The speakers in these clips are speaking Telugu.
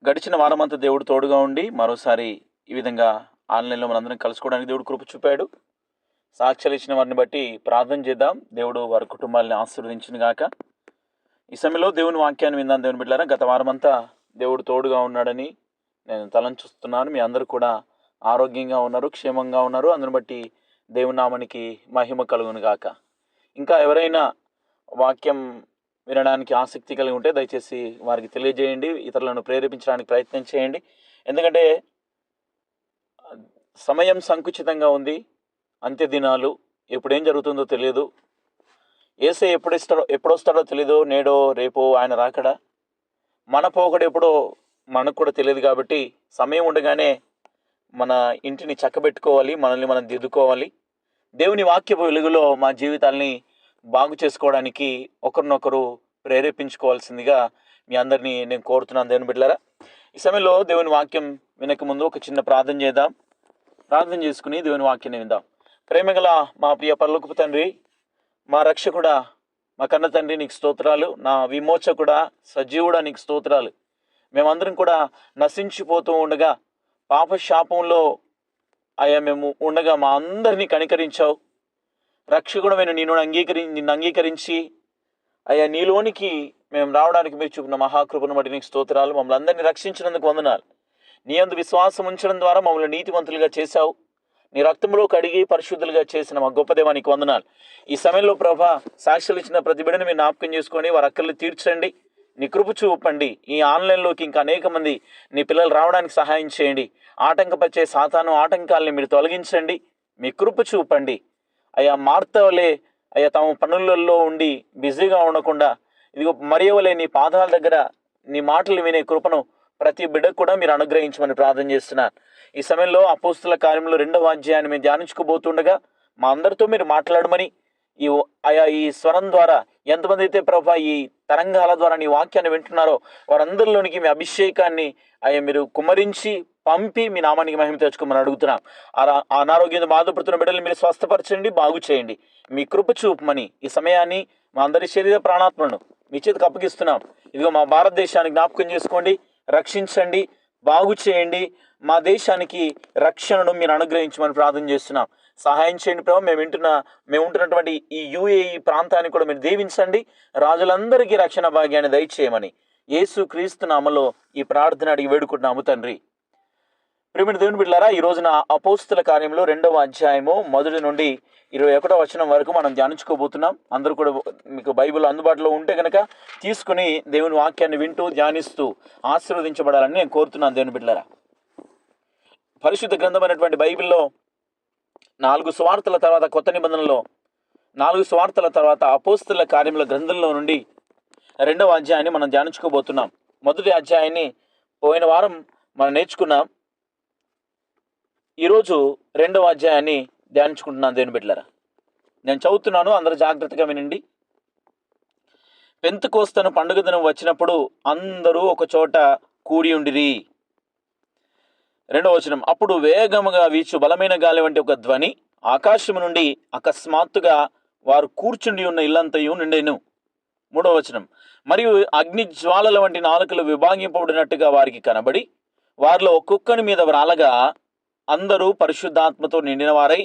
గడిచిన వారమంతా దేవుడు తోడుగా ఉండి మరోసారి ఈ విధంగా ఆన్లైన్లో మనందరం కలుసుకోవడానికి దేవుడు కృప చూపాడు. సాక్ష్యాలు ఇచ్చిన వారిని బట్టి ప్రార్థన చేద్దాం. దేవుడు వారి కుటుంబాలని ఆశీర్వదించిన గాక. ఈ సమయంలో దేవుని వాక్యాన్ని విందాం. దేవుని బిడ్డలారా, గత వారమంతా దేవుడు తోడుగా ఉన్నాడని నేను తలంచుస్తున్నాను. మీ అందరూ కూడా ఆరోగ్యంగా ఉన్నారు, క్షేమంగా ఉన్నారు. అందుని బట్టి దేవుని నామానికి మహిమ కలుగును గాక. ఇంకా ఎవరైనా వాక్యం వినడానికి ఆసక్తి కలిగి ఉంటే దయచేసి వారికి తెలియజేయండి, ఇతరులను ప్రేరేపించడానికి ప్రయత్నం చేయండి. ఎందుకంటే సమయం సంకుచితంగా ఉంది. అంత్య దినాలు, ఎప్పుడేం జరుగుతుందో తెలియదు. యేసయ్య ఎప్పుడొస్తాడో తెలియదు. నేడో రేపో ఆయన రాకడా, మన పోకడ ఎప్పుడో మనకు కూడా తెలియదు. కాబట్టి సమయం ఉండగానే మన ఇంటిని చక్కబెట్టుకోవాలి, మనల్ని మనం దిద్దుకోవాలి. దేవుని వాక్యపు వెలుగులో మా జీవితాల్ని బాగు చేసుకోవడానికి ఒకరినొకరు ప్రేరేపించుకోవాల్సిందిగా మీ అందరినీ నేను కోరుతున్నాను. దేవుని బిడ్డలారా, ఈ సమయంలో దేవుని వాక్యం వినక ముందు ఒక చిన్న ప్రార్థన చేద్దాం. ప్రార్థన చేసుకుని దేవుని వాక్యాన్ని విందాం. ప్రేమగల మా ప్రియ పరలోకపు తండ్రి, మా రక్షకుడా, మా కన్న తండ్రి, నీకు స్తోత్రాలు. నా విమోచకుడా, సజీవుడా, నీకు స్తోత్రాలు. మేమందరం కూడా నశించిపోతూ ఉండగా, పాప శాపంలో మేము ఉండగా మా అందరినీ కనికరించావు. రక్షకుడమైన నిన్ను అంగీకరించి నీలోనికి మేము రావడానికి మీరు చూపిన మహాకృపను బట్టి నీకు స్తోత్రాలు. మమ్మల్ని అందరినీ రక్షించినందుకు వందనాలు. నీ అందు విశ్వాసం ఉంచడం ద్వారా మమ్మల్ని నీతివంతులుగా చేశావు. నీ రక్తంలో కడిగి పరిశుద్ధులుగా చేసిన మా గొప్ప దేవానికి వందనాలు. ఈ సమయంలో ప్రభా, సాక్షులు ఇచ్చిన ప్రతి బిడ్డని మీరు జ్ఞాపకం చేసుకొని వారి అక్కర్లు తీర్చండి. నీ కృప చూపండి. ఈ ఆన్లైన్లోకి ఇంకా అనేక మంది నీ పిల్లలు రావడానికి సహాయం చేయండి. ఆటంకపరిచే సాతాను ఆటంకాలని మీరు తొలగించండి. మీ కృప చూపండి. మార్తవలే తమ పనులలో ఉండి బిజీగా ఉండకుండా, ఇదిగో మరియవలే నీ పాదాల దగ్గర నీ మాటలు వినే కృపను ప్రతి బిడ్డకు కూడా మీరు అనుగ్రహించమని ప్రార్థన చేస్తున్నారు. ఈ సమయంలో అపోస్తుల కార్యంలో 2వ అధ్యాయాన్ని మేము ధ్యానించుకోబోతుండగా మా అందరితో మీరు మాట్లాడమని, ఈ స్వరం ద్వారా ఎంతమంది అయితే ప్రభా ఈ తరంగాల ద్వారా నీ వాక్యాన్ని వింటున్నారో వారందరిలోనికి మీ అభిషేకాన్ని మీరు కుమ్మరించి పంపి మీ నామానికి మహిమ తెచ్చుకోమని అడుగుతున్నాం. అనారోగ్యంతో బాధపడుతున్న బిడ్డలు మీరు స్వస్థపరచండి, బాగు చేయండి. మీ కృప చూపమని ఈ సమయాన్ని మా అందరి శరీర ప్రాణాత్మను మీ చేతికి అప్పగిస్తున్నాం. ఇదిగో మా భారతదేశానికి జ్ఞాపకం చేసుకోండి, రక్షించండి, బాగు చేయండి. మా దేశానికి రక్షణను మీరు అనుగ్రహించమని ప్రార్థన చేస్తున్నాం. సహాయం చేయండి ప్రభావ. మేము ఉంటున్నటువంటి ఈ యుఏఈ ప్రాంతాన్ని కూడా మీరు దీవించండి. రాజులందరికీ రక్షణ భాగ్యాన్ని దయచేయమని యేసు క్రీస్తు నామములో ఈ ప్రార్థన అడిగి వేడుకుంటున్నాము తండ్రి. ప్రియమైన దేవుని బిడ్డలారా, ఈ రోజున అపోస్తుల కార్యంలో 2వ అధ్యాయము 1 నుండి 21వ వచనం వరకు మనం ధ్యానించుకోబోతున్నాం. అందరూ కూడా మీకు బైబిల్ అందుబాటులో ఉంటే కనుక తీసుకుని దేవుని వాక్యాన్ని వింటూ ధ్యానిస్తూ ఆశీర్వదించబడాలని నేను కోరుతున్నాను. దేవుని బిడ్డలారా, పరిశుద్ధ గ్రంథమైనటువంటి బైబిల్లో 4 సువార్తల తర్వాత, కొత్త నిబంధనలో 4 సువార్తల తర్వాత అపోస్తుల కార్యముల గ్రంథంలో నుండి 2వ అధ్యాయాన్ని మనం ధ్యానించుకోబోతున్నాం. మొదటి అధ్యాయాన్ని పోయిన వారం మనం నేర్చుకున్నాం. ఈరోజు 2వ అధ్యాయాన్ని ధ్యానించుకుంటున్నాను. దేవుని బిడ్డలారా, నేను చదువుతున్నాను, అందరూ జాగ్రత్తగా వినండి. పెంతెకోస్తు పండుగ దినం వచ్చినప్పుడు అందరూ ఒక చోట కూడి ఉండిరి. 2వ వచనం, అప్పుడు వేగముగా వీచు బలమైన గాలి వంటి ఒక ధ్వని ఆకాశము నుండి అకస్మాత్తుగా వారు కూర్చుండి ఉన్న ఇల్లంతయు నిండెను. 3వ వచనం, మరియు అగ్ని జ్వాలల వంటి నాలుకలు విభాగింపబడినట్టుగా వారికి కనబడి వారిలో ఒక్కొక్కని మీద వ్రాలగా అందరూ పరిశుద్ధాత్మతో నిండిన వారై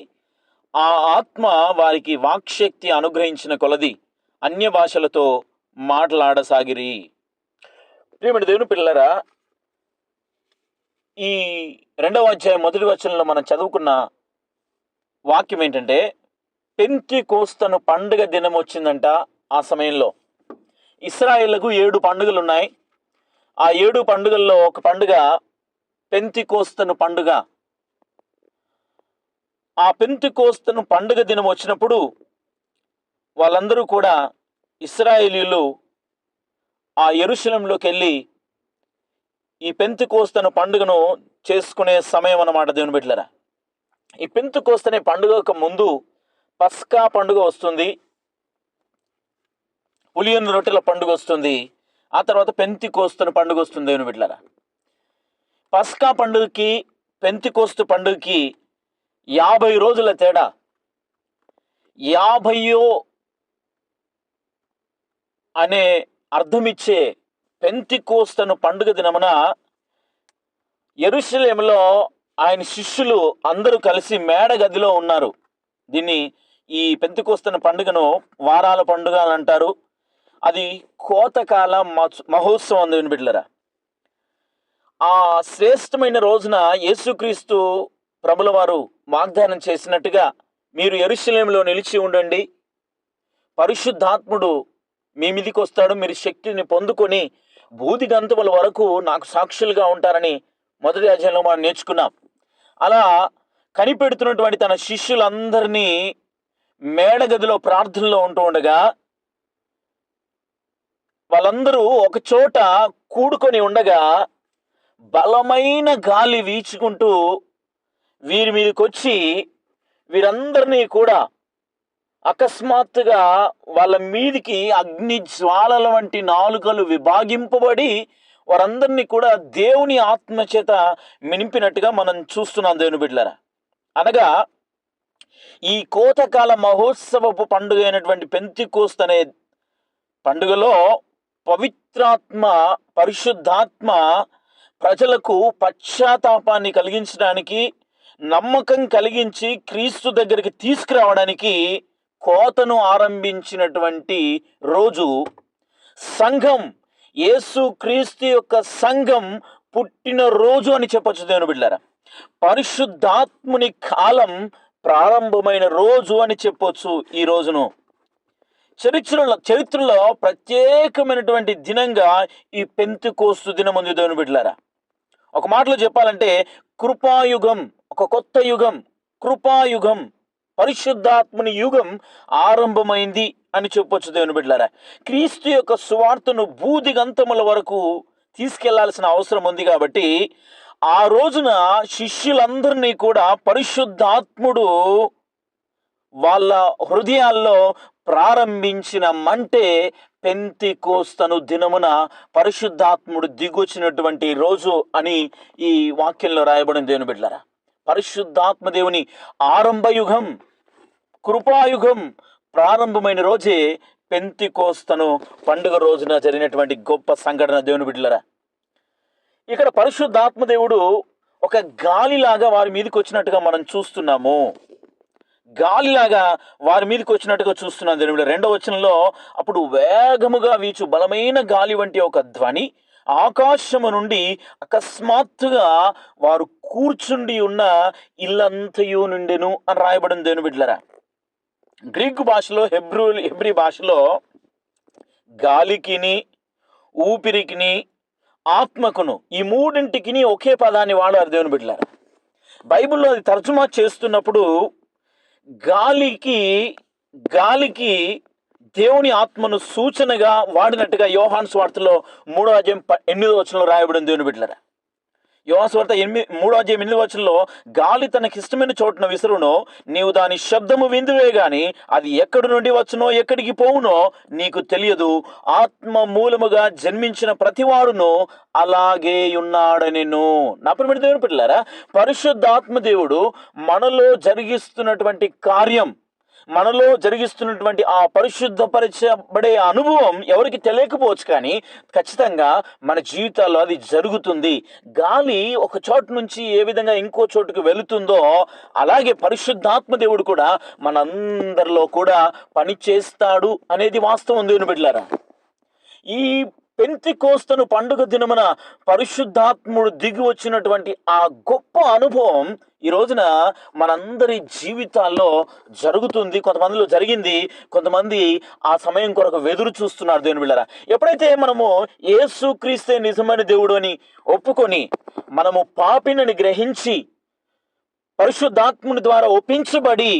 ఆ ఆత్మ వారికి వాక్శక్తి అనుగ్రహించిన కొలది అన్య భాషలతో మాట్లాడసాగిరి. ప్రియమైన దేవుని పిల్లరా, ఈ 2వ అధ్యాయం మొదటి వచనంలో మనం చదువుకున్న వాక్యం ఏంటంటే, పెంతెకోస్తు పండుగ దినం వచ్చిందంట. ఆ సమయంలో ఇశ్రాయేలుకు 7 పండుగలు ఉన్నాయి. ఆ 7 పండుగల్లో ఒక పండుగ పెంతెకోస్తు పండుగ. ఆ పెంతెకోస్తు పండుగ దినం వచ్చినప్పుడు వాళ్ళందరూ కూడా ఇశ్రాయేలీయులు ఆ యెరూషలేములోకి వెళ్ళి ఈ పెంతెకోస్తు పండుగను చేసుకునే సమయం అన్నమాట. దేవుని బిడ్డలారా, ఈ పెంతెకోస్తు అనే పండుగకు ముందు పస్కా పండుగ వస్తుంది, పులియని రొట్టెల పండుగ వస్తుంది, ఆ తర్వాత పెంతెకోస్తు పండుగ వస్తుంది. దేవుని బిడ్డలారా, పస్కా పండుగకి పెంతెకోస్తు పండుగకి 50 రోజుల తేడా. 50 అనే అర్థమిచ్చే పెంతెకోస్తు పండుగ దినమున యెరూషలేములో ఆయన శిష్యులు అందరూ కలిసి మేడ గదిలో ఉన్నారు. దీన్ని ఈ పెంతెకొస్తు పండుగను వారాల పండుగ అని అంటారు. అది కోతకాల మహోత్సవం దేవుని బిడ్డలారా. ఆ శ్రేష్టమైన రోజున యేసుక్రీస్తు ప్రభుల వారు వాగ్దానం చేసినట్టుగా, మీరు యెరూషలేములో నిలిచి ఉండండి, పరిశుద్ధాత్ముడు మీ మీదికి వస్తాడు, మీరు శక్తిని పొందుకొని భూది గంతముల వరకు నాకు సాక్షులుగా ఉంటారని మొదటి అధ్యాయంలో మనం నేర్చుకున్నాం. అలా కనిపెడుతున్నటువంటి తన శిష్యులందరినీ మేడగదిలో ప్రార్థనలో ఉంటూ ఉండగా వాళ్ళందరూ ఒక చోట కూడుకొని ఉండగా బలమైన గాలి వీచుకుంటూ వీరి మీదకి వచ్చి వీరందరినీ కూడా అకస్మాత్తుగా వాళ్ళ మీదికి అగ్ని జ్వాలల వంటి నాలుకలు విభాగింపబడి వారందరినీ కూడా దేవుని ఆత్మ చేత మినిపినట్టుగా మనం చూస్తున్నాం దేవుని బిడ్డలారా. అనగా ఈ కోతకాల మహోత్సవపు పండుగ అయినటువంటి పెంతెకొస్తు అనే పండుగలో పవిత్రాత్మ, పరిశుద్ధాత్మ ప్రజలకు పశ్చాత్తాపాన్ని కలిగించడానికి, నమ్మకం కలిగించి క్రీస్తు దగ్గరికి తీసుకురావడానికి కోతను ఆరంభించినటువంటి రోజు. సంఘం, యేసు క్రీస్తు యొక్క సంఘం పుట్టిన రోజు అని చెప్పొచ్చు దేవుని బిడ్డలారా. పరిశుద్ధాత్ముని కాలం ప్రారంభమైన రోజు అని చెప్పొచ్చు ఈ రోజును. చరిత్రలో ప్రత్యేకమైనటువంటి దినంగా ఈ పెంతెకొస్తు దినం ఉంది దేవుని బిడ్డలారా. ఒక మాటలో చెప్పాలంటే కృపాయుగం, ఒక కొత్త యుగం, కృపాయుగం, పరిశుద్ధాత్మని యుగం ఆరంభమైంది అని చెప్పొచ్చు దేవుని బిడ్డలారా. క్రీస్తు యొక్క సువార్తను భూదిగంతముల వరకు తీసుకెళ్లాల్సిన అవసరం ఉంది కాబట్టి ఆ రోజున శిష్యులందరినీ కూడా పరిశుద్ధాత్ముడు వాళ్ళ హృదయాల్లో ప్రారంభించిన మంటే పెంతెకొస్తు దినమున పరిశుద్ధాత్ముడు దిగొచ్చినటువంటి రోజు అని ఈ వాక్యంలో రాయబడిన దేవుని బిడ్డలారా. పరిశుద్ధాత్మ దేవుని ఆరంభయుగం, కృపాయుగం ప్రారంభమైన రోజే పెంతెకొస్తు పండుగ రోజున జరిగినటువంటి గొప్ప సంఘటన దేవుని బిడ్డలారా. ఇక్కడ పరిశుద్ధాత్మ దేవుడు ఒక గాలిలాగా వారి మీదకి వచ్చినట్టుగా మనం చూస్తున్నాము. గాలిలాగా వారి మీదకి వచ్చినట్టుగా చూస్తున్నాం దేవుడు. 2వ వచనంలో, అప్పుడు వేగముగా వీచు బలమైన గాలి వంటి ఒక ధ్వని ఆకాశము నుండి అకస్మాత్తుగా వారు కూర్చుండి ఉన్న ఇల్లంతయు నుండెను అని రాయబడింది దేవుని బిడ్డలారా. గ్రీకు భాషలో, హెబ్రీ భాషలో గాలికిని, ఊపిరికిని, ఆత్మకును, ఈ మూడింటికి ఒకే పదాన్ని వాడారు దేవుని బిడ్డలారా. బైబిల్లో అది తర్జుమా చేస్తున్నప్పుడు గాలికి దేవుని ఆత్మను సూచనగా వాడినట్టుగా యోహాను సువార్తలో 3వ అధ్యాయం 8వ వచనంలో రాయబడింది దేవుని బిడ్డలారా. యోహాను సువార్త 3వ అధ్యాయం 8వ వచనంలో, గాలి తనకిష్టమైన చోటున విసురునో నీవు దాని శబ్దము విందువే గాని అది ఎక్కడి నుండి వచ్చునో ఎక్కడికి పోవునో నీకు తెలియదు. ఆత్మ మూలముగా జన్మించిన ప్రతివాడును అలాగే ఉన్నాడనెను. నా ప్రియమైన దేవుని బిడ్డలారా, పరిశుద్ధాత్మ దేవుడు మనలో జరిగిస్తున్నటువంటి కార్యం, మనలో జరిగిస్తున్నటువంటి ఆ పరిశుద్ధపరచబడే అనుభవం ఎవరికి తెలియకపోవచ్చు, కానీ ఖచ్చితంగా మన జీవితాల్లో అది జరుగుతుంది. గాలి ఒక చోటు నుంచి ఏ విధంగా ఇంకో చోటుకు వెళుతుందో అలాగే పరిశుద్ధాత్మ దేవుడు కూడా మనందరిలో కూడా పని చేస్తాడు అనేది వాస్తవం దేవుని బిడ్డలారా. ఈ పెంతెకొస్తు పండుగ దినమున పరిశుద్ధాత్ముడు దిగి వచ్చినటువంటి ఆ గొప్ప అనుభవం ఈ రోజున మనందరి జీవితాల్లో జరుగుతుంది. కొంతమందిలో జరిగింది, కొంతమంది ఆ సమయం కొరకు ఎదురు చూస్తున్నారు దేవుని బిడ్డలారా. ఎప్పుడైతే మనము యేసుక్రీస్తే నిజమైన దేవుడు అని ఒప్పుకొని, మనము పాపినని గ్రహించి పరిశుద్ధాత్ముని ద్వారా ఒప్పించబడి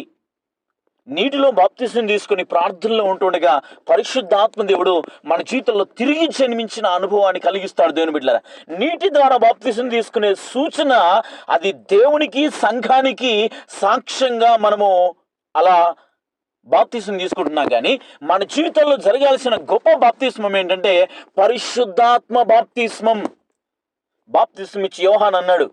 నీటిలో బాప్తిసం తీసుకుని ప్రార్థనలో ఉంటుండగా పరిశుద్ధాత్మ దేవుడు మన జీవితంలో తిరిగి జన్మించిన అనుభవాన్ని కలిగిస్తాడు దేవుని బిడ్డలారా. నీటి ద్వారా బాప్తిసం తీసుకునే సూచన అది దేవునికి, సంఘానికి సాక్ష్యంగా మనము అలా బాప్తిసం తీసుకుంటున్నాం. కానీ మన జీవితంలో జరగాల్సిన గొప్ప బాప్తిస్మం ఏంటంటే పరిశుద్ధాత్మ బాప్తిస్మం. బాప్తిస్మం ఇచ్చి యోహాను అన్నాడు,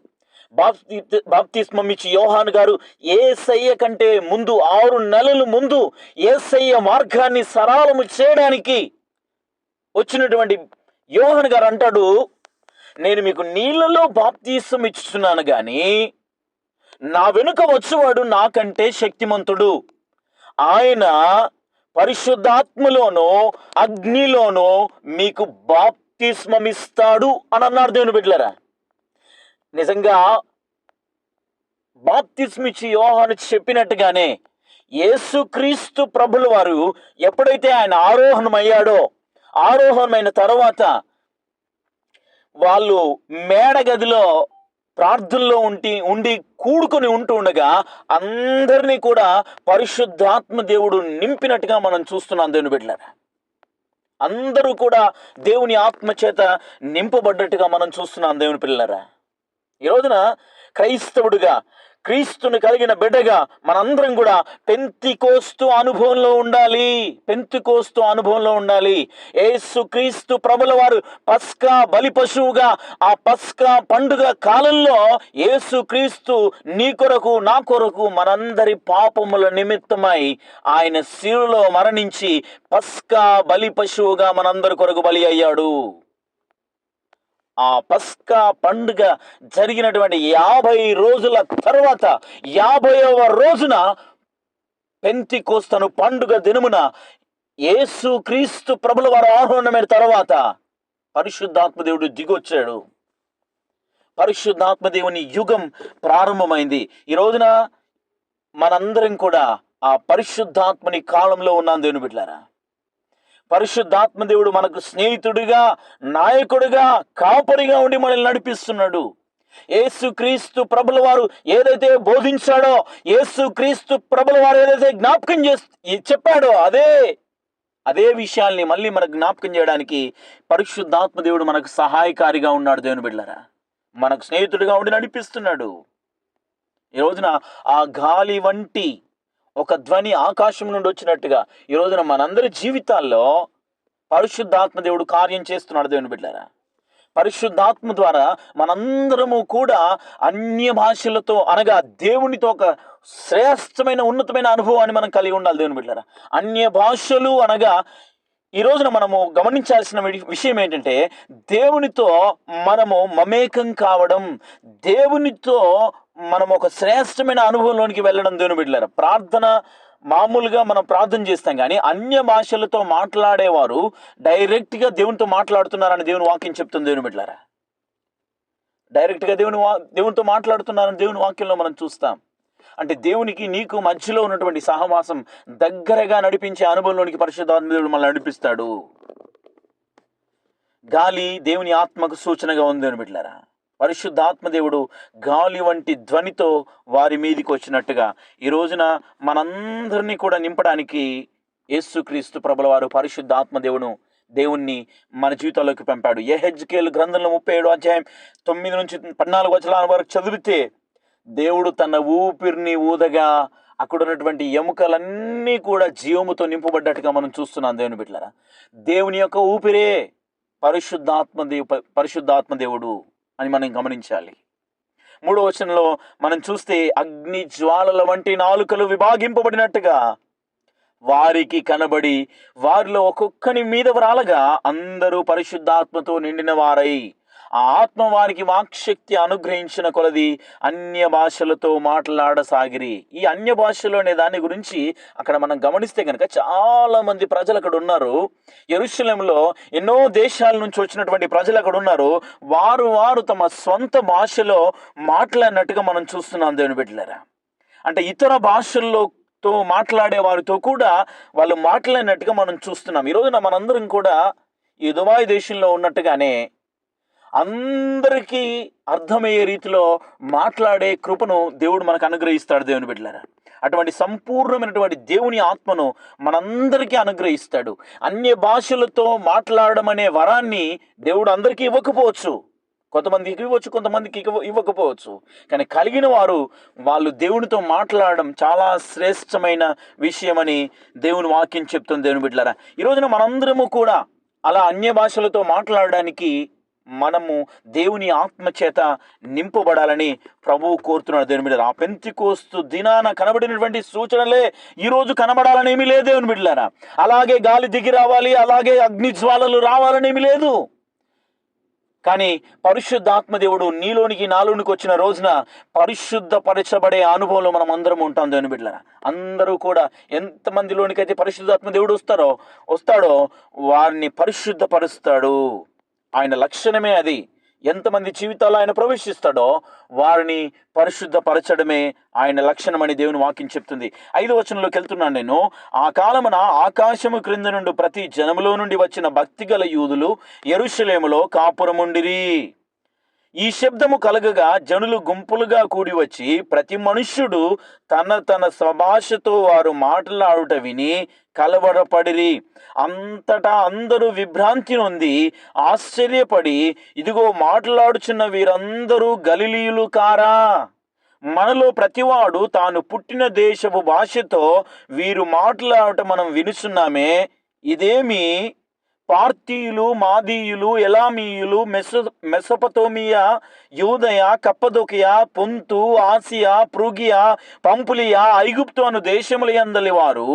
బాప్తిస్మం ఇచ్చి యోహాను గారు యేసయ్య కంటే ముందు 6 నెలలు ముందు యేసయ్య మార్గాన్ని సరళము చేయడానికి వచ్చినటువంటి యోహాను గారు అంటాడు, నేను మీకు నీళ్ళలో బాప్తీసం ఇస్తున్నాను గాని నా వెనుక వచ్చేవాడు నాకంటే శక్తిమంతుడు. ఆయన పరిశుద్ధాత్మలోనో అగ్నిలోనో మీకు బాప్తిస్మమిస్తాడు అని అన్నారు దేవుని బిడ్డలారా. నిజంగా బాప్తిస్మిచ్చి యోహాను చెప్పినట్టుగానే యేసుక్రీస్తు ప్రభుల వారు ఎప్పుడైతే ఆయన ఆరోహణమైన తర్వాత వాళ్ళు మేడగదిలో ప్రార్థనలో ఉండి కూడుకొని ఉండగా అందరినీ కూడా పరిశుద్ధాత్మ దేవుడు నింపినట్టుగా మనం చూస్తున్నాం దేవుని బిడ్డలారా. అందరూ కూడా దేవుని ఆత్మ చేత నింపబడ్డట్టుగా మనం చూస్తున్నాం దేవుని పిల్లలారా. ఈ రోజున క్రైస్తవుడిగా, క్రీస్తుని కలిగిన బిడ్డగా మనందరం కూడా పెంతెకోస్తు అనుభవంలో ఉండాలి. యేసు క్రీస్తు ప్రభుల వారు పస్కా బలి పశువుగా ఆ పస్కా పండుగ కాలంలో యేసు క్రీస్తు నీ కొరకు నా కొరకు మనందరి పాపముల నిమిత్తమై ఆయన శిలువలో మరణించి పస్కా బలి పశువుగా మనందరి కొరకు బలి అయ్యాడు. ఆ పస్కా పండుగ జరిగినటువంటి 50 రోజుల తర్వాత 50వ రోజున పెంతెకోస్తు పండుగ దినమున యేసు క్రీస్తు ప్రభుల వారు ఆరోహణమైన తర్వాత పరిశుద్ధాత్మ దేవుడు దిగొచ్చాడు. పరిశుద్ధాత్మ దేవుని యుగం ప్రారంభమైంది. ఈ రోజున మనందరం కూడా ఆ పరిశుద్ధాత్మని కాలంలో ఉన్నాం దేవుని బిడ్డలారా. పరిశుద్ధాత్మ దేవుడు మనకు స్నేహితుడిగా, నాయకుడిగా, కాపరిగా ఉండి మనల్ని నడిపిస్తున్నాడు. యేసు క్రీస్తు ప్రభుల వారు ఏదైతే బోధించాడో, యేసు క్రీస్తు ప్రభుల వారు ఏదైతే జ్ఞాపకం చెప్పాడో అదే విషయాల్ని మళ్ళీ మనకు జ్ఞాపకం చేయడానికి పరిశుద్ధాత్మ దేవుడు మనకు సహాయకారిగా ఉన్నాడు దేవుని బిడ్డలారా. మనకు స్నేహితుడిగా ఉండి నడిపిస్తున్నాడు. ఈ రోజున ఆ గాలి వంటి ఒక ధ్వని ఆకాశం నుండి వచ్చినట్టుగా ఈ రోజున మనందరి జీవితాల్లో పరిశుద్ధాత్మ దేవుడు కార్యం చేస్తున్నాడు దేవుని బిడ్డలారా. పరిశుద్ధాత్మ ద్వారా మనందరము కూడా అన్య భాషలతో అనగా దేవునితో ఒక శ్రేష్టమైన ఉన్నతమైన అనుభవాన్ని మనం కలిగి ఉండాలి దేవుని బిడ్డలారా. అన్య భాషలు అనగా ఈ రోజున మనము గమనించాల్సిన విషయం ఏంటంటే దేవునితో మనము మమేకం కావడం, దేవునితో మనం ఒక శ్రేష్టమైన అనుభవంలోనికి వెళ్ళడం దేవుని బిడ్డలారా. ప్రార్థన మామూలుగా మనం ప్రార్థన చేస్తాం కానీ అన్య భాషలతో మాట్లాడేవారు డైరెక్ట్గా దేవునితో మాట్లాడుతున్నారని దేవుని వాక్యం చెప్తుంది దేవుని బిడ్డలారా. డైరెక్ట్గా దేవునితో మాట్లాడుతున్నారని దేవుని వాక్యంలో మనం చూస్తాం. అంటే దేవునికి నీకు మధ్యలో ఉన్నటువంటి సహవాసం దగ్గరగా నడిపించే అనుభవంలోనికి పరిశుద్ధాత్మ దేవుడు మనల్ని నడిపిస్తాడు. గాలి దేవుని ఆత్మకు సూచనగా ఉంది దేవుని బిడ్డలారా. పరిశుద్ధాత్మ దేవుడు గాలి వంటి ధ్వనితో వారి మీదికి వచ్చినట్టుగా ఈ రోజున మనందరినీ కూడా నింపడానికి యేసుక్రీస్తు ప్రభుల వారు పరిశుద్ధాత్మ దేవుణ్ణి మన జీవితాల్లోకి పంపాడు. యెహెజ్కేలు గ్రంథంలో 37వ అధ్యాయం 9 నుంచి 14 వచనాల వరకు చదివితే దేవుడు తన ఊపిరిని ఊదగా అక్కడ ఉన్నటువంటి ఎముకలన్నీ కూడా జీవముతో నింపబడ్డట్టుగా మనం చూస్తున్నాం దేవుని బిడ్డలారా. దేవుని యొక్క ఊపిరే పరిశుద్ధాత్మ దేవుడు అని మనం గమనించాలి. 3వ వచనంలో మనం చూస్తే అగ్ని జ్వాలల వంటి నాలుకలు విభాగింపబడినట్టుగా వారికి కనబడి వారిలో ఒక్కొక్కని మీద రాలగా అందరూ పరిశుద్ధాత్మతో నిండిన వారై ఆ ఆత్మ వారికి వాక్శక్తి అనుగ్రహించిన కొలది అన్య భాషలతో మాట్లాడసాగిరి. ఈ అన్య భాషలు అనే దాని గురించి అక్కడ మనం గమనిస్తే కనుక చాలా మంది ప్రజలు అక్కడ ఉన్నారు. యెరూషలేములో ఎన్నో దేశాల నుంచి వచ్చినటువంటి ప్రజలు అక్కడ ఉన్నారు. వారు తమ సొంత భాషలో మాట్లాడినట్టుగా మనం చూస్తున్నాం దేవుని బిడ్డలారా. అంటే ఇతర భాషల్లోతో మాట్లాడే వారితో కూడా వాళ్ళు మాట్లాడినట్టుగా మనం చూస్తున్నాం. ఈరోజున మనందరం కూడా ఈ దుబాయ్ దేశంలో ఉన్నట్టుగానే అందరికీ అర్థమయ్యే రీతిలో మాట్లాడే కృపను దేవుడు మనకు అనుగ్రహిస్తాడు దేవుని బిడ్డలారా. అటువంటి సంపూర్ణమైనటువంటి దేవుని ఆత్మను మనందరికీ అనుగ్రహిస్తాడు. అన్య భాషలతో మాట్లాడడం అనే వరాన్ని దేవుడు అందరికీ ఇవ్వకపోవచ్చు, కొంతమందికి ఇవ్వచ్చు, కొంతమందికి ఇవ్వకపోవచ్చు. కానీ కలిగిన వాళ్ళు దేవునితో మాట్లాడడం చాలా శ్రేష్టమైన విషయమని దేవుని వాక్యం చెప్తుంది దేవుని బిడ్డలారా. ఈ రోజున మనందరము కూడా అలా అన్య భాషలతో మాట్లాడడానికి మనము దేవుని ఆత్మ చేత నింపబడాలని ప్రభువు కోరుతున్నాడు దేవుని బిడ్డలారా. ఆ పెంతెకోస్తు దినాన కనబడినటువంటి సూచనలే ఈరోజు కనబడాలని ఏమీ లేదు దేవుని బిడ్డలారా. అలాగే గాలి దిగి రావాలి, అలాగే అగ్ని జ్వాలలు రావాలని ఏమీ లేదు. కానీ పరిశుద్ధాత్మ దేవుడు నీలోనికి నాలోనికి వచ్చిన రోజున పరిశుద్ధపరచబడే అనుభవంలో మనం అందరం ఉంటాం దేవుని బిడ్డలారా. అందరూ కూడా ఎంతమందిలోనికైతే పరిశుద్ధాత్మ దేవుడు వస్తాడో వారిని పరిశుద్ధపరుస్తాడు. ఆయన లక్షణమే అది. ఎంతమంది జీవితాల్లో ఆయన ప్రవేశిస్తాడో వారిని పరిశుద్ధపరచడమే ఆయన లక్షణమని దేవుని వాక్యం చెప్తుంది. 5వ వచనంలోకి వెళ్తున్నాను నేను. ఆ కాలమున ఆకాశము క్రింద నుండి ప్రతి జనములో నుండి వచ్చిన భక్తిగల యూదులు యెరూషలేములో కాపురముండిరి. ఈ శబ్దము కలగగా జనులు గుంపులుగా కూడి వచ్చి ప్రతి మనుష్యుడు తన తన స్వభాషతో వారు మాట్లాడుట విని కలవరపడిరి. అంతటా అందరూ విభ్రాంతి నొంది ఆశ్చర్యపడి, ఇదిగో మాట్లాడుచున్న వీరందరూ గలిలీయులు కారా? మనలో ప్రతివాడు తాను పుట్టిన దేశపు భాషతో వీరు మాట్లాడటం మనం వినుచున్నామే. ఇదేమి పార్తీయులు, మాదీయులు, ఎలామీయులు, మెసొపొతేమియా, యూదయ, కప్పదొకియా, పొంతు, ఆసియా, ఫ్రుగియా, పంపులియా, ఐగుప్తు అను దేశముల యందలి వారు,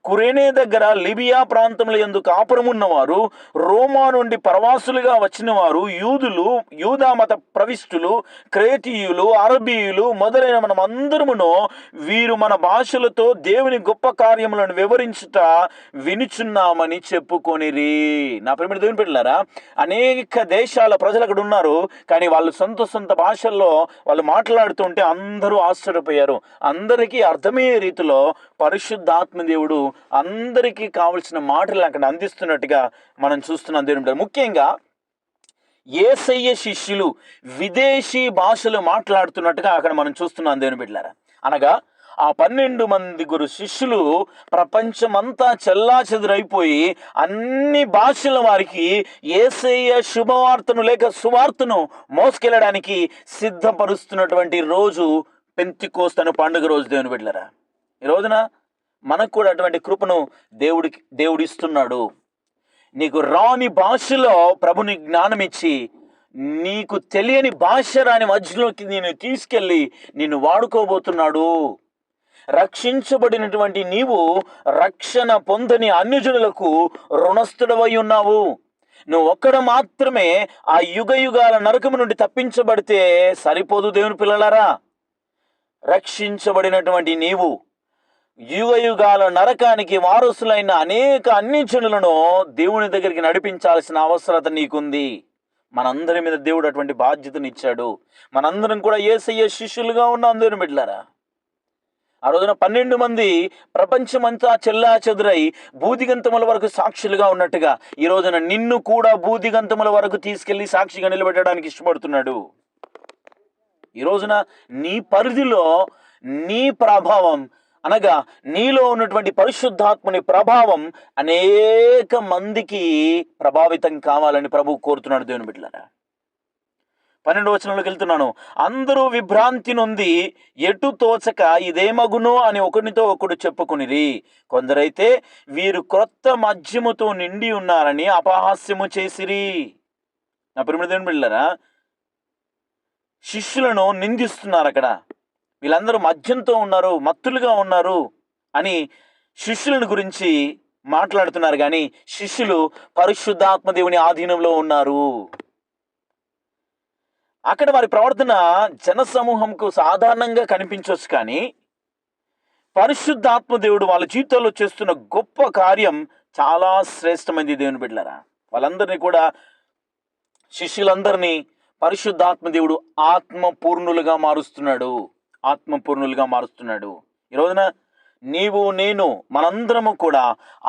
కురేనే దగ్గర లిబియా ప్రాంతముల యందు కాపురమున్నవారు, రోమా నుండి ప్రవాసులుగా వచ్చిన వారు, యూదులు, యూదా మత ప్రవిష్టులు, క్రేతీయులు, అరబీయులు మొదలైన మనం అందరమును వీరు మన భాషలతో దేవుని గొప్ప కార్యములను వివరించుట వినుచున్నామని చెప్పుకొనిరి. నా ప్రియమైన దేవుని బిడ్డలారా, అనేక దేశాల ప్రజలు అక్కడ ఉన్నారు. కానీ వాళ్ళు సొంత భాషల్లో వాళ్ళు మాట్లాడుతుంటే అందరూ ఆశ్చర్యపోయారు. అందరికీ అర్థమయ్యే రీతిలో పరిశుద్ధాత్మ దేవుడు అందరికీ కావలసిన మాటలు అక్కడ అందిస్తున్నట్టుగా మనం చూస్తున్నాం దేవుని బిడ్డలారా. ముఖ్యంగా యేసయ్య శిష్యులు విదేశీ భాషలు మాట్లాడుతున్నట్టుగా అక్కడ మనం చూస్తున్నాం దేవుని బిడ్డలారా. అనగా ఆ 12 మందిగురు శిష్యులు ప్రపంచమంతా చెల్లాచెదురైపోయి అన్ని భాషల వారికి యేసయ్య శుభవార్తను లేక సువార్తను మోసుకెళ్ళడానికి సిద్ధపరుస్తున్నటువంటి రోజు పెంతెకోస్తు అనే పండుగ రోజు దేవుని బిడ్డలారా. ఈ రోజున మనకు కూడా అటువంటి కృపను దేవుడిస్తున్నాడు. నీకు రాని భాషలో ప్రభుని జ్ఞానం ఇచ్చి, నీకు తెలియని భాష రాని మధ్యలోకి నేను తీసుకెళ్ళి నిన్ను వాడుకోబోతున్నాడు. రక్షించబడినటువంటి నీవు రక్షణ పొందని అన్యజనులకు రుణస్థుడవై ఉన్నావు. నువ్వు ఒక్కడ మాత్రమే ఆ యుగాల నరకము నుండి తప్పించబడితే సరిపోదు దేవుని పిల్లలారా. రక్షించబడినటువంటి నీవు యుగాల నరకానికి వారసులైన అనేక అన్యజనులను దేవుని దగ్గరికి నడిపించాల్సిన అవసరత నీకుంది. మనందరి మీద దేవుడు అటువంటి బాధ్యతనిచ్చాడు. మనందరం కూడా యేసయ్య శిష్యులుగా ఉన్నాం దేవుని బిడ్డలారా. ఆ రోజున 12 మంది ప్రపంచమంతా చెల్లాచెదురై బూదిగంతముల వరకు సాక్షులుగా ఉన్నట్టుగా ఈ రోజున నిన్ను కూడా బూదిగంతముల వరకు తీసుకెళ్లి సాక్షిగా నిలబెట్టడానికి ఇష్టపడుతున్నాడు. ఈ రోజున నీ పరిధిలో నీ ప్రభావం అనగా నీలో ఉన్నటువంటి పరిశుద్ధాత్మని ప్రభావం అనేక మందికి ప్రభావితం కావాలని ప్రభువు కోరుతున్నాడు దేవుని బిడ్డలారా. 12వ వచనంలోకి వెళ్తున్నాను. అందరూ విభ్రాంతి నొంది ఎటు తోచక ఇదేమగునో అని ఒకరితో ఒకడు చెప్పుకొనిరి. కొందరైతే వీరు క్రొత్త మద్యముతో నిండి ఉన్నారని అపహాస్యము చేసిరి. నా ప్రియమైన దేవుని బిడ్డలారా, శిష్యులను నిందిస్తున్నారు. అక్కడ వీళ్ళందరూ మద్యంతో ఉన్నారు, మత్తులుగా ఉన్నారు అని శిష్యులను గురించి మాట్లాడుతున్నారు. కానీ శిష్యులు పరిశుద్ధాత్మ దేవుని ఆధీనంలో ఉన్నారు. అక్కడ వారి ప్రవర్తన జనసమూహంకు సాధారణంగా కనిపించవచ్చు. కానీ పరిశుద్ధాత్మ దేవుడు వాళ్ళ జీవితంలో చేస్తున్న గొప్ప కార్యం చాలా శ్రేష్టమైనది దేవుని బిడ్డలారా. వాళ్ళందరినీ కూడా శిష్యులందరినీ పరిశుద్ధాత్మ దేవుడు ఆత్మపూర్ణులుగా మారుస్తున్నాడు. ఈ రోజున నీవు నేను మనందరము కూడా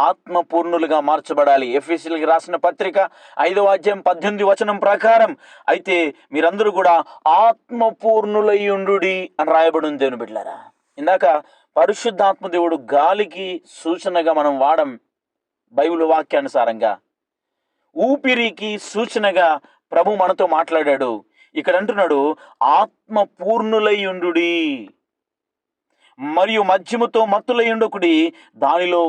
ఆత్మపూర్ణులుగా మార్చబడాలి. ఎఫెసీయులకు రాసిన పత్రిక 5వ అధ్యాయం 18వ వచనం ప్రకారం అయితే మీరందరూ కూడా ఆత్మపూర్ణులయ్యుండుడి అని రాయబడి ఉంది దేవుని బిడ్డలారా. ఇందాక పరిశుద్ధాత్మ దేవుడు గాలికి సూచనగా మనం వాడం బైబిల్ వాక్యానుసారంగా. ఊపిరికి సూచనగా ప్రభు మనతో మాట్లాడాడు. ఇక్కడ అంటున్నాడు ఆత్మపూర్ణులయ్యుండుడి మరియు మద్యముతో మత్తులయ్యుండకుడి, దానిలో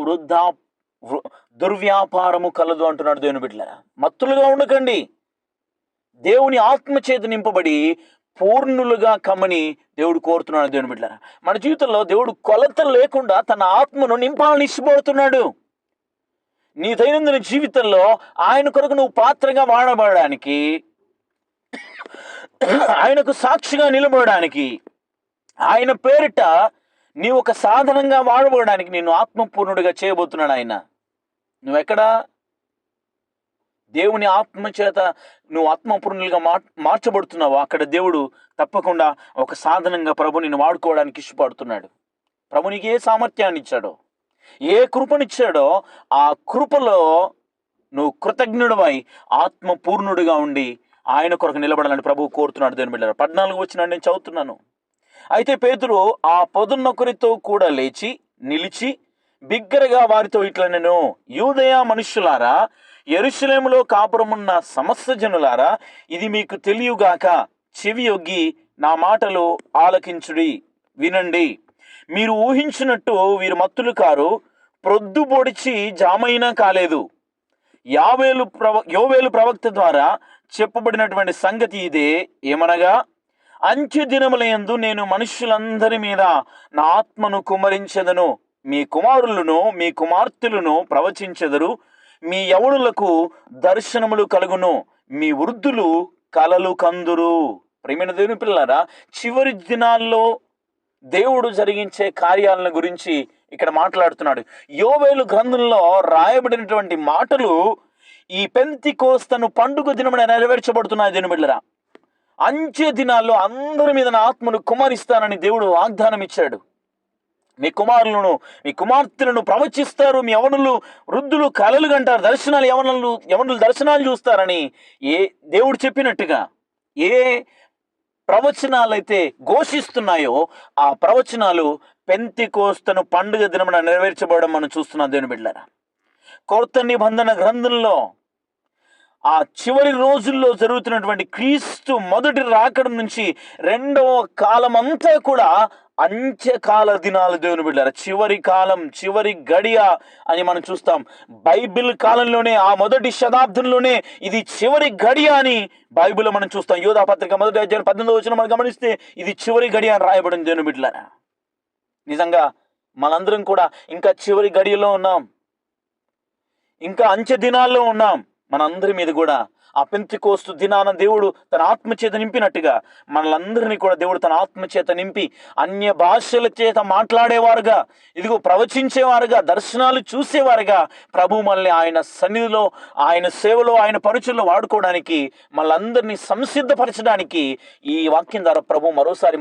దుర్వ్యాపారము కలదు అంటున్నాడు దేవుని బిడ్డలారా. మత్తులుగా ఉండకండి, దేవుని ఆత్మ చేత నింపబడి పూర్ణులుగా కమ్మని దేవుడు కోరుతున్నాడు దేవుని బిడ్డలారా. మన జీవితంలో దేవుడు కొలతలు లేకుండా తన ఆత్మను నింపాలని ఇష్టపడుతున్నాడు. నీ దైనందిన జీవితంలో ఆయన కొరకు నువ్వు పాత్రగా వాడబడడానికి ఆయనకు సాక్షిగా నిలబడడానికి, ఆయన పేరిట నీవు ఒక సాధనంగా వాడబడడానికి నిన్ను ఆత్మపూర్ణుడిగా చేయబోతున్నాడు ఆయన. నువ్వెక్కడా దేవుని ఆత్మ చేత నువ్వు ఆత్మపూర్ణులుగా మార్చబడుతున్నావు, అక్కడ దేవుడు తప్పకుండా ఒక సాధనంగా ప్రభు నిన్ను వాడుకోవడానికి ఇష్టపడుతున్నాడు. ప్రభు నీకు ఏ సామర్థ్యాన్ని ఇచ్చాడో, ఏ కృపనిచ్చాడో ఆ కృపలో నువ్వు కృతజ్ఞుడివై ఆత్మపూర్ణుడిగా ఉండి ఆయన కొరకు నిలబడాలని ప్రభు కోరుతున్నాడు. దేవుని బిడ్డలారా, 14 వచనం నేను చదువుతున్నాను. అయితే పేతురు ఆ పొదున్నొకరితో కూడా లేచి నిలిచి బిగ్గరగా వారితో ఇట్లనెను, యూదయ మనుష్యులారా, యెరూషలేములో కాపురమున్న సమస్త జనులారా, ఇది మీకు తెలియగాక చెవి యొగ్గి నా మాటలు ఆలకించుడి, వినండి. మీరు ఊహించినట్టు వీరు మత్తులు కారు, ప్రొద్దు పొడిచి జామైనా కాలేదు. యోవేలు ప్రవక్త ద్వారా చెప్పబడినటువంటి సంగతి ఇదే, ఏమనగా అంత్య దినములయందు నేను మనుష్యులందరి మీద నా ఆత్మను కుమ్మరించెదను, మీ కుమారులను మీ కుమార్తెలను ప్రవచించెదరు, మీ యవనులకు దర్శనములు కలుగును, మీ వృద్ధులు కలలు కందురు. ప్రియమైన దేవుని పిల్లలారా, చివరి దినాల్లో దేవుడు జరిగించే కార్యాలను గురించి ఇక్కడ మాట్లాడుతున్నాడు. యోవేలు గ్రంథంలో రాయబడినటువంటి మాటలు ఈ పెంతెకోస్తు పండుగ దినమున నెరవేర్చబడుతున్నాయి. దేవుని బిడ్డలారా, అంత్య దినాల్లో అందరి మీద నా ఆత్మను కుమ్మరిస్తానని దేవుడు వాగ్దానం ఇచ్చాడు. మీ కుమారులను మీ కుమార్తెలను ప్రవచిస్తారు, మీ యవనులు వృద్ధులు కలలు కంటారు, యవనులు దర్శనాలు చూస్తారని దేవుడు చెప్పినట్టుగా ఏ ప్రవచనాలైతే ఘోషిస్తున్నాయో ఆ ప్రవచనాలు పెంతెకోస్తు పండుగ దినమున నెరవేర్చబడడం మనం చూస్తున్నాం. దేవుని బిడ్డలారా, కొత్త నిబంధన గ్రంథంలో ఆ చివరి రోజుల్లో జరుగుతున్నటువంటి క్రీస్తు మొదటి రాకడం నుంచి రెండవ కాలం అంతా కూడా అంత్యకాల దినాలు. దేవుని బిడ్డలారా, చివరి కాలం, చివరి గడియ అని మనం చూస్తాం. బైబిల్ కాలంలోనే ఆ మొదటి శతాబ్దంలోనే ఇది చివరి గడియ అని బైబిల్లో మనం చూస్తాం. యోధా పత్రిక 1:18 వచనం మనం గమనిస్తే ఇది చివరి గడియ అని రాయబడింది. దేవుని బిడ్డలారా, నిజంగా మనందరం కూడా ఇంకా చివరి గడియలో ఉన్నాం, ఇంకా అంత్య దినాల్లో ఉన్నాం. మనందరి మీద కూడా ఆ పెంతెకోస్తు దినాన దేవుడు తన ఆత్మచేత నింపినట్టుగా మనలందరినీ కూడా దేవుడు తన ఆత్మచేత నింపి అన్య భాషల చేత మాట్లాడేవారుగా, ఇదిగో ప్రవచించేవారుగా, దర్శనాలు చూసేవారుగా ప్రభు మనల్ని ఆయన సన్నిధిలో, ఆయన సేవలో, ఆయన పరిచయంలో వాడుకోవడానికి, మనలందరినీ సంసిద్ధపరచడానికి ఈ వాక్యం ద్వారా ప్రభు మరోసారి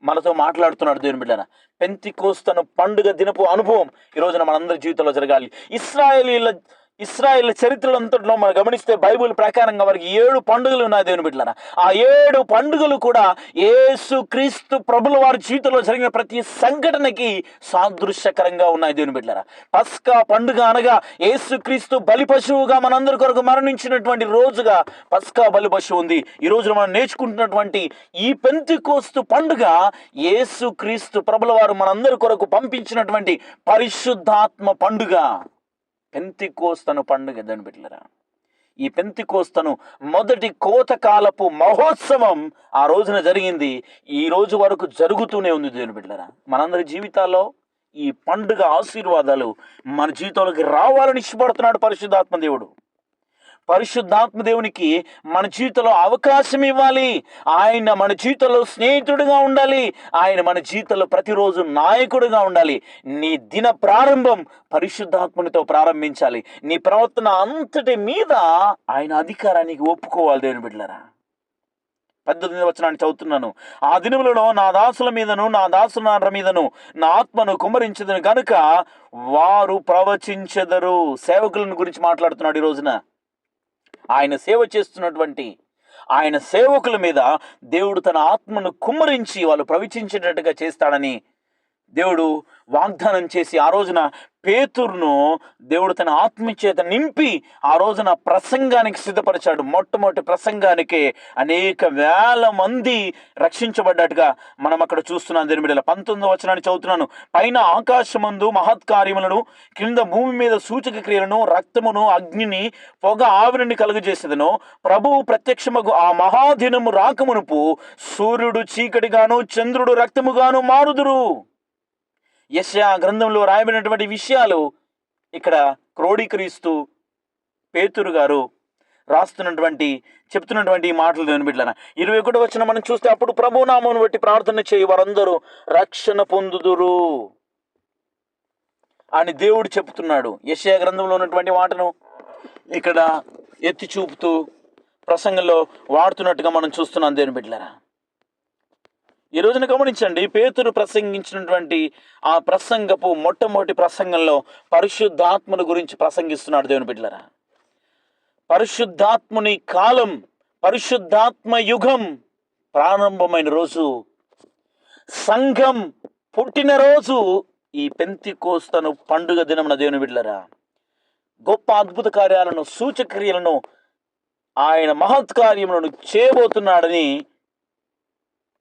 మనతో మాట్లాడుతున్నాడు. దేవుని బిడ్డలారా, పెంతెకోస్తు పండుగ దినపు అనుభవం ఈ రోజున మనందరి జీవితంలో జరగాలి. ఇశ్రాయేల్ చరిత్రలంతట్లో మనం గమనిస్తే బైబిల్ ప్రకారంగా వారికి 7 పండుగలు ఉన్నాయి. దేవుని బిడ్డలారా, ఆ 7 పండుగలు కూడా యేసు క్రీస్తు ప్రభుల వారి జీవితంలో జరిగిన ప్రతి సంఘటనకి సాదృశ్యకరంగా ఉన్నాయి. దేవుని బిడ్డలారా, పస్కా పండుగ అనగా యేసు క్రీస్తు బలి పశువుగా మనందరి కొరకు మరణించినటువంటి రోజుగా పస్కా బలి పశువు ఉంది. ఈ రోజున మనం నేర్చుకుంటున్నటువంటి ఈ పెంతెకోస్తు పండుగ యేసు క్రీస్తు ప్రభుల వారు మనందరి కొరకు పంపించినటువంటి పరిశుద్ధాత్మ పండుగ, పెంతెకోస్తు పండుగ. దాన్ని బిడ్డలారా, ఈ పెంతెకోస్తు మొదటి కోతకాలపు మహోత్సవం ఆ రోజున జరిగింది, ఈ రోజు వరకు జరుగుతూనే ఉంది. దేవుని బిడ్డలారా, మనందరి జీవితాల్లో ఈ పండుగ ఆశీర్వాదాలు మన జీవితంలోకి రావాలని ఇష్టపడుతున్నాడు పరిశుద్ధాత్మ దేవుడు. పరిశుద్ధాత్మ దేవునికి మన జీవితంలో అవకాశం ఇవ్వాలి. ఆయన మన జీవితంలో స్నేహితుడిగా ఉండాలి. ఆయన మన జీవితంలో ప్రతిరోజు నాయకుడిగా ఉండాలి. నీ దిన ప్రారంభం పరిశుద్ధాత్మనితో ప్రారంభించాలి. నీ ప్రవర్తన అంతటి మీద ఆయన అధికారానికి ఒప్పుకోవాలి. దేవుని బిడ్డలారా, 18వ వచనాన్ని చదువుతున్నాను. ఆ దినములలో నా దాసుల మీదను నా దాసుల మీదను నా ఆత్మను కుమ్మరించదను గనుక వారు ప్రవచించెదరు. సేవకులను గురించి మాట్లాడుతున్నాడు ఈ రోజున. ఆయన సేవ చేస్తున్నటువంటి ఆయన సేవకుల మీద దేవుడు తన ఆత్మను కుమ్మరించి వాళ్ళు ప్రవచించేటట్టుగా చేస్తాడని దేవుడు వాగ్దానం చేసి ఆ రోజున పేతురును దేవుడు తన ఆత్మచేత నింపి ఆ రోజున ప్రసంగానికి సిద్ధపరిచాడు. మొట్టమొదటి ప్రసంగానికే అనేక వేల మంది రక్షించబడ్డట్టుగా మనం అక్కడ చూస్తున్నాం. దీని మీద 19వ వచనాన్ని చదువుతున్నాను. పైన ఆకాశమందు మహత్కార్యములను, కింద భూమి మీద సూచక క్రియలను, రక్తమును, అగ్నిని, పొగ ఆవిరిని కలుగజేసేదను. ప్రభువు ప్రత్యక్షమగు ఆ మహాదినము రాకమునుపు సూర్యుడు చీకటిగాను చంద్రుడు రక్తముగాను మారుదురు. యెషయా గ్రంథంలో రాయబడినటువంటి విషయాలు ఇక్కడ క్రోడీకరిస్తూ పేతురు గారు చెప్తున్నటువంటి ఈ మాటలు దేవుని బిడ్డలారా. 21 వచనం మనం చూస్తే, అప్పుడు ప్రభు నామమును బట్టి ప్రార్థన చేయి వారందరూ రక్షణ పొందుదురు అని దేవుడు చెప్తున్నాడు. యెషయా గ్రంథంలో ఉన్నటువంటి మాటను ఇక్కడ ఎత్తి చూపుతూ ప్రసంగంలో వాడుతున్నట్టుగా మనం చూస్తున్నాం దేవుని బిడ్డలారా. ఈ రోజున గమనించండి, పేతురు ప్రసంగించినటువంటి ఆ ప్రసంగపు మొట్టమొదటి ప్రసంగంలో పరిశుద్ధాత్మను గురించి ప్రసంగిస్తున్నాడు దేవుని బిడ్డలారా. పరిశుద్ధాత్ముని కాలం, పరిశుద్ధాత్మ యుగం ప్రారంభమైన రోజు, సంఘం పుట్టినరోజు ఈ పెంతెకోస్తు పండుగ దినమున దేవుని బిడ్డలారా. గొప్ప అద్భుత కార్యాలను, సూచక్రియలను, ఆయన మహత్కార్యములను చేయబోతున్నాడని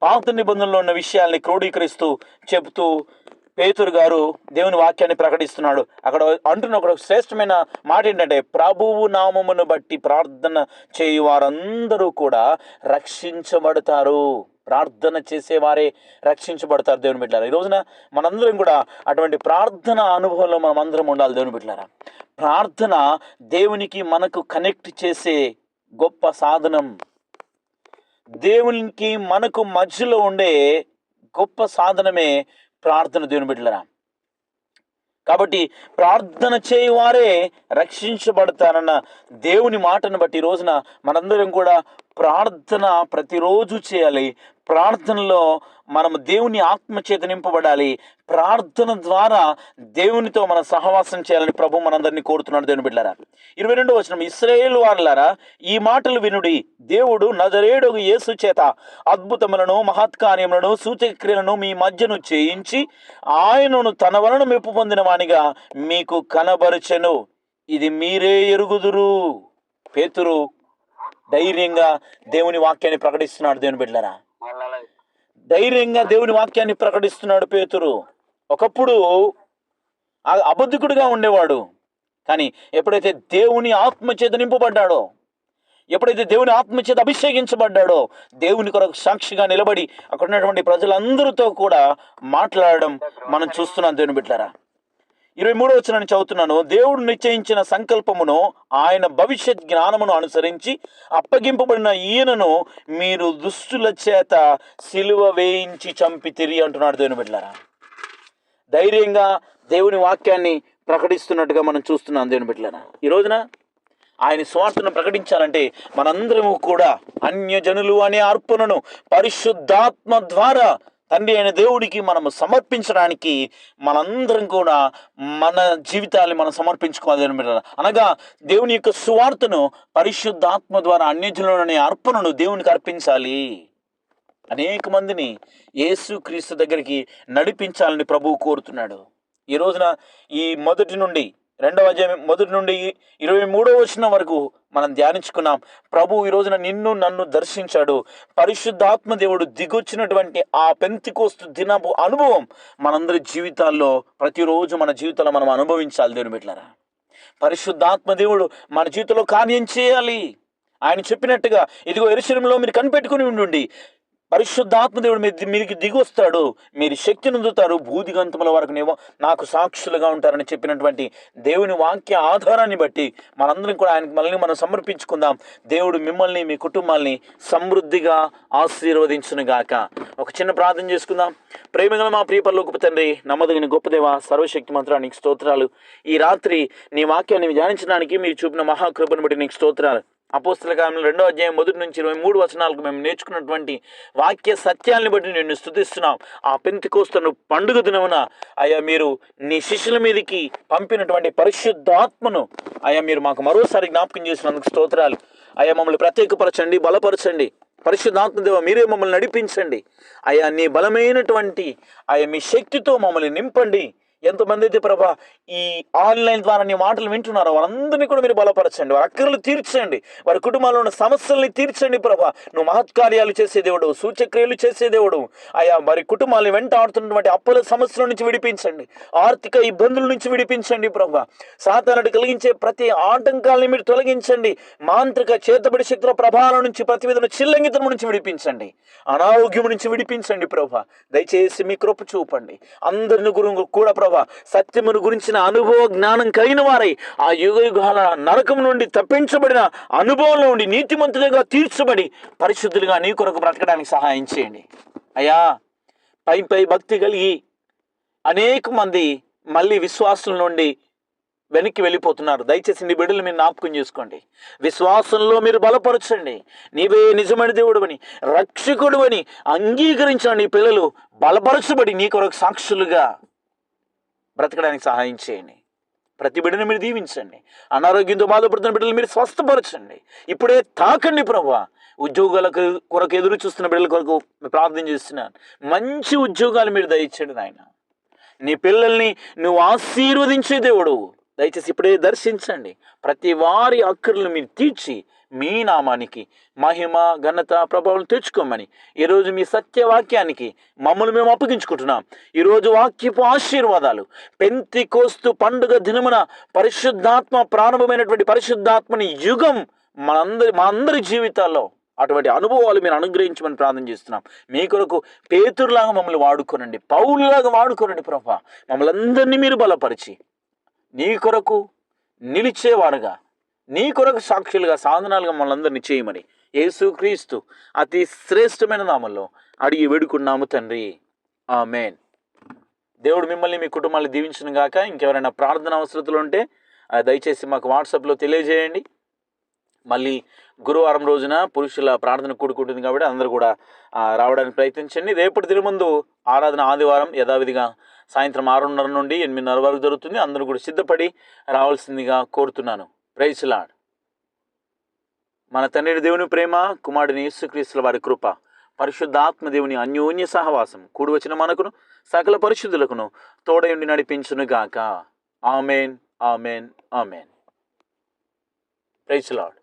పాత నిబంధనలో ఉన్న విషయాల్ని క్రోడీకరిస్తూ చెబుతూ పేతురు గారు దేవుని వాక్యాన్ని ప్రకటిస్తున్నాడు. అక్కడ అంటున్న ఒక శ్రేష్టమైన మాట ఏంటంటే, ప్రభువు నామమును బట్టి ప్రార్థన చేయు వారందరూ కూడా రక్షించబడతారు. ప్రార్థన చేసేవారే రక్షించబడతారు దేవుని బిడ్డలారా. ఈ రోజున మనందరం కూడా అటువంటి ప్రార్థన అనుభవంలో మనం అందరం ఉండాలి దేవుని బిడ్డలారా. ప్రార్థన దేవునికి మనకు కనెక్ట్ చేసే గొప్ప సాధనం. దేవునికి మనకు మధ్యలో ఉండే గొప్ప సాధనమే ప్రార్థన దేవుని బిడ్డలారా. కాబట్టి ప్రార్థన చేయవారే రక్షించబడతారన్న దేవుని మాటను బట్టి ఈ రోజున మనందరం కూడా ప్రార్థన ప్రతిరోజు చేయాలి. ప్రార్థనలో మనం దేవుని ఆత్మచేత నింపబడాలి. ప్రార్థన ద్వారా దేవునితో మనం సహవాసం చేయాలని ప్రభు మనందరినీ కోరుతున్నాడు దేవుని బిడ్డలారా. 22వ వచనం, ఇశ్రాయేలు వారలారా ఈ మాటలు వినుడి, దేవుడు నజరేయుడగు యేసు చేత అద్భుతములను, మహత్కార్యములను, సూచక్రియలను మీ మధ్యను చేయించి ఆయనను తన వలన మెప్పు పొందిన వానిగా మీకు కనబరచెను, ఇది మీరే ఎరుగుదురు. పేతురు ధైర్యంగా దేవుని వాక్యాన్ని ప్రకటిస్తున్నాడు దేవుని బిడ్డలారా. ధైర్యంగా దేవుని వాక్యాన్ని ప్రకటిస్తున్నాడు పేతురు. ఒకప్పుడు అబద్ధికుడిగా ఉండేవాడు, కానీ ఎప్పుడైతే దేవుని ఆత్మచేత నింపబడ్డాడో, ఎప్పుడైతే దేవుని ఆత్మచేత అభిషేకించబడ్డాడో, దేవుని కొరకు సాక్షిగా నిలబడి అక్కడ ఉన్నటువంటి ప్రజలందరితో కూడా మాట్లాడడం మనం చూస్తున్నాం దేవుని బిడ్డలారా. 23వ వచనాన్ని చదువుతున్నాను. దేవుడు నిశ్చయించిన సంకల్పమును, ఆయన భవిష్యత్ జ్ఞానమును అనుసరించి అప్పగింపబడిన ఈయనను మీరు దుష్టుల చేత సిలువ వేయించి చంపితిరి అంటున్నాడు దేవుని బిడ్డలారా. ధైర్యంగా దేవుని వాక్యాన్ని ప్రకటిస్తున్నట్టుగా మనం చూస్తున్నాం దేవుని బిడ్డలారా. ఈ రోజున ఆయన స్వార్థను ప్రకటించాలంటే మనందరము కూడా అన్యజనులు అనే అర్పణను పరిశుద్ధాత్మ ద్వారా తండ్రి అయిన దేవుడికి మనము సమర్పించడానికి మనందరం కూడా మన జీవితాన్ని మనం సమర్పించుకోవాలి. అనగా దేవుని యొక్క సువార్తను పరిశుద్ధాత్మ ద్వారా అన్యజనులనే అర్పణను దేవునికి అర్పించాలి. అనేక మందిని యేసుక్రీస్తు దగ్గరికి నడిపించాలని ప్రభువు కోరుతున్నాడు. ఈ రోజున ఈ 2వ అధ్యాయం 1 నుండి 23వ వచనం వరకు మనం ధ్యానించుకున్నాం. ప్రభు ఈ రోజున నిన్ను నన్ను దర్శించాడు. పరిశుద్ధాత్మ దేవుడు దిగొచ్చినటువంటి ఆ పెంతెకోస్తు దినపు అనుభవం మనందరి జీవితాల్లో ప్రతిరోజు మన జీవితాల్లో మనం అనుభవించాలి దేవుని బిడ్డలారా. పరిశుద్ధాత్మ దేవుడు మన జీవితంలో కార్యం చేయాలి. ఆయన చెప్పినట్టుగా, ఇదిగో యెరూషలేములో మీరు కనిపెట్టుకుని ఉండండి, పరిశుద్ధాత్మ దేవుడు మీకు దిగి వస్తాడు, మీరు శక్తిని అందుతారు, భూదిగంతముల వరకునేమో నాకు సాక్షులుగా ఉంటారని చెప్పినటువంటి దేవుని వాక్య ఆధారాన్ని బట్టి మనందరం కూడా ఆయనకు మళ్ళీ మనం సమర్పించుకుందాం. దేవుడు మిమ్మల్ని, మీ కుటుంబాల్ని సమృద్ధిగా ఆశీర్వదించునుగాక. ఒక చిన్న ప్రార్థన చేసుకుందాం. ప్రేమగల మా ప్రియ పరలోకపు తండ్రి, నమ్మదగిన గొప్ప దేవ, సర్వశక్తి మంత్రానికి నీకు స్తోత్రాలు. ఈ రాత్రి నీ వాక్యాన్ని ధ్యానించడానికి మీరు చూపిన మహాకృపను బట్టి నీకు స్తోత్రాలు. అపోస్తల కార్యములు 2వ అధ్యాయం 1 నుంచి 23 వచనాలకు మేము నేర్చుకున్నటువంటి వాక్య సత్యాలను బట్టి నిన్ను స్తుతిస్తున్నాం. ఆ పెంతెకోస్తు పండుగ దినమున అయ్యా మీరు నీ శిష్యుల మీదకి పంపినటువంటి పరిశుద్ధాత్మను అయ్యా మీరు మాకు మరోసారి జ్ఞాపకం చేసినందుకు స్తోత్రాలు. అయ్యా మమ్మల్ని ప్రత్యేకపరచండి, బలపరచండి. పరిశుద్ధాత్మ దేవ మీరే మమ్మల్ని నడిపించండి. అయ్యా నీ బలమైనటువంటి అయ్యా మీ శక్తితో మమ్మల్ని నింపండి. ఎంతమంది అయితే ప్రభా ఈ ఆన్లైన్ ద్వారా నీ మాటలు వింటున్నారో వాళ్ళందరినీ కూడా మీరు బలపరచండి, వారి అక్కర్లు తీర్చండి, వారి కుటుంబాల్లో ఉన్న సమస్యల్ని తీర్చండి ప్రభా. నువ్వు మహత్కార్యాలు చేసే దేవుడు, సూచక్రియలు చేసే దేవుడు. అయా వారి కుటుంబాలను వెంట ఆడుతున్నటువంటి అప్పుల సమస్యల నుంచి విడిపించండి, ఆర్థిక ఇబ్బందుల నుంచి విడిపించండి ప్రభా. సాతానుడు కలిగించే ప్రతి ఆటంకాలని మీరు తొలగించండి. మాంత్రిక చేతబడి శక్తుల ప్రభావాల నుంచి, ప్రతి విధమైన చిల్లంగితనం నుంచి విడిపించండి, అనారోగ్యం నుంచి విడిపించండి ప్రభా. దయచేసి మీ కృప చూపండి. అందరిని కూడా ప్రభా ప్రభా, సత్యమును గురించిన అనుభవ జ్ఞానం కలిగిన వారై ఆ యుగ యుగాల నరకం నుండి తప్పించబడిన అనుభవంలో ఉండి నీతిమంతులుగా తీర్చబడి పరిశుద్ధులుగా నీ కొరకు బ్రతకడానికి సహాయం చేయండి అయ్యా. పై భక్తి కలిగి అనేక మంది మళ్ళీ విశ్వాసం నుండి వెనక్కి వెళ్ళిపోతున్నారు. దయచేసి నీ బిడ్డలు మీరు జ్ఞాపకం చేసుకోండి. విశ్వాసంలో మీరు బలపరచండి. నీవే నిజమైన దేవుడు అని, రక్షకుడు అని అంగీకరించిన నీ పిల్లలు బలపరచబడి నీ కొరకు సాక్షులుగా బ్రతకడానికి సహాయం చేయండి. ప్రతి బిడ్డను మీరు దీవించండి. అనారోగ్యంతో బాధపడుతున్న బిడ్డలు మీరు స్వస్థపరచండి. ఇప్పుడే తాకండి ప్రభువా. ఉద్యోగాల కొరకు ఎదురు చూస్తున్న బిడ్డల కొరకు ప్రార్థన చేస్తున్నాను. మంచి ఉద్యోగాలు మీరు దయచేయండి నాయన. నీ పిల్లల్ని నువ్వు ఆశీర్వదించే దేవుడు. దయచేసి ఇప్పుడే దర్శించండి. ప్రతి వారి అక్కర్లను మీరు తీర్చి మీ నామానికి మహిమ ఘనత ప్రభావం తెచ్చుకోమని ఈరోజు మీ సత్యవాక్యానికి మమ్మల్ని మేము అప్పగించుకుంటున్నాం. ఈరోజు వాక్యపు ఆశీర్వాదాలు పెంతెకోస్తు పండుగ దినమున పరిశుద్ధాత్మ ప్రారంభమైనటువంటి పరిశుద్ధాత్మని యుగం మా అందరి జీవితాల్లో అటువంటి అనుభవాలు మీరు అనుగ్రహించమని ప్రార్థన చేస్తున్నాం. మీ కొరకు పేతురులాగా మమ్మల్ని వాడుకోనండి, పౌలులాగా వాడుకోనండి ప్రభా. మమ్మల్ని అందరినీ మీరు బలపరిచి నీ కొరకు నిలిచేవారుగా, నీ కొరకు సాక్షులుగా, సాధనాలుగా మమ్మల్ని అందరినీ చేయమని యేసుక్రీస్తు అతి శ్రేష్టమైన నామంలో అడిగి వేడుకున్నాము తండ్రి, ఆమేన్. దేవుడు మిమ్మల్ని మీ కుటుంబాన్ని దీవించును గాక. ఇంకెవరైనా ప్రార్థన అవసరతలు ఉంటే దయచేసి మాకు వాట్సాప్లో తెలియజేయండి. మళ్ళీ గురువారం రోజున పురుషుల ప్రార్థన కూడుకుంటుంది కాబట్టి అందరూ కూడా రావడానికి ప్రయత్నించండి. రేపటి దినముందు ఆరాధన ఆదివారం యథావిధిగా సాయంత్రం 6:30 నుండి 8:30 వరకు జరుగుతుంది. అందరూ కూడా సిద్ధపడి రావాల్సిందిగా కోరుతున్నాను. Praise Lord. మన తండ్రి దేవుని ప్రేమ, కుమారుని యేసుక్రీస్తుల వారి కృప, పరిశుద్ధాత్మ దేవుని అన్యోన్య సహవాసం కూడి వచ్చిన మనకును సకల పరిశుద్ధులకును తోడయుండి నడిపించును గాక. Amen, amen, amen. Praise lord.